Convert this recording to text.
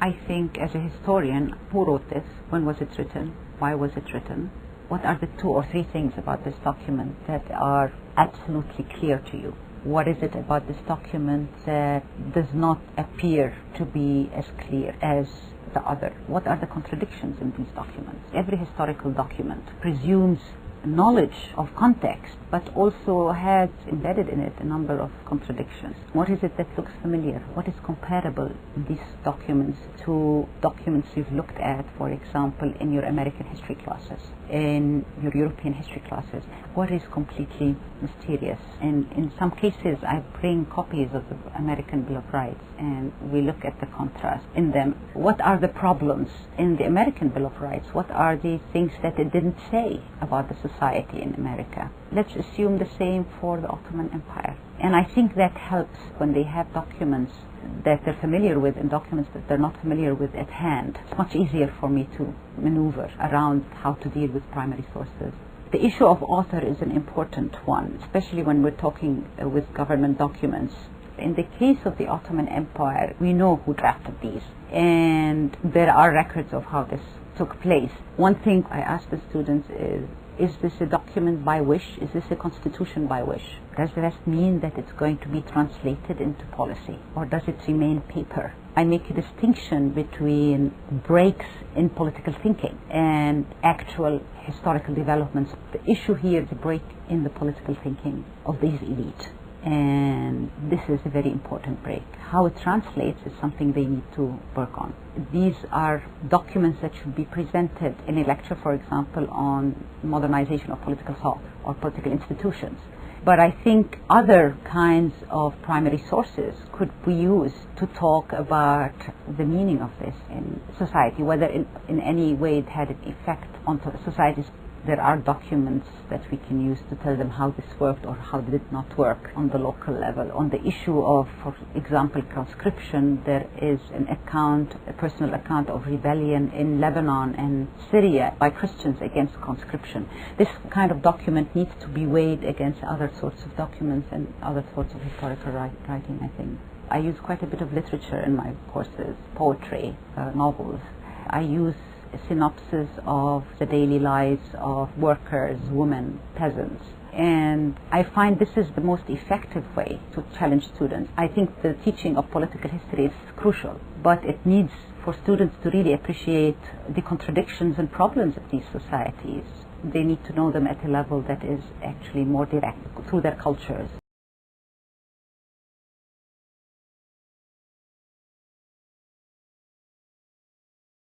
I think as a historian, who wrote this? When was it written? Why was it written? What are the 2 or 3 things about this document that are absolutely clear to you? What is it about this document that does not appear to be as clear as the other? What are the contradictions in these documents? Every historical document presumes knowledge of context, but also has embedded in it a number of contradictions. What is it that looks familiar? What is comparable in these documents to documents you've looked at, for example, in your American history classes, in your European history classes? What is completely mysterious? And in some cases, I bring copies of the American Bill of Rights, and we look at the contrast in them. What are the problems in the American Bill of Rights? What are the things that it didn't say about the society in America? Let's assume the same for the Ottoman Empire. And I think that helps when they have documents that they're familiar with and documents that they're not familiar with at hand. It's much easier for me to maneuver around how to deal with primary sources. The issue of author is an important one, especially when we're talking with government documents. In the case of the Ottoman Empire, we know who drafted these, and there are records of how this took place. One thing I ask the students is this a document by wish? Is this a constitution by wish? Does that mean that it's going to be translated into policy, or does it remain paper? I make a distinction between breaks in political thinking and actual historical developments. The issue here is a break in the political thinking of these elites. And this is a very important break. How it translates is something they need to work on. These are documents that should be presented in a lecture, for example, on modernization of political thought or political institutions. But I think other kinds of primary sources could be used to talk about the meaning of this in society, whether in any way it had an effect on societies. There are documents that we can use to tell them how this worked or how it did not work on the local level. On the issue of, for example, conscription, there is an account, a personal account of rebellion in Lebanon and Syria by Christians against conscription. This kind of document needs to be weighed against other sorts of documents and other sorts of historical writing, I think. I use quite a bit of literature in my courses, poetry, novels. I use a synopsis of the daily lives of workers, women, peasants. And I find this is the most effective way to challenge students. I think the teaching of political history is crucial, but it needs for students to really appreciate the contradictions and problems of these societies. They need to know them at a level that is actually more direct through their cultures.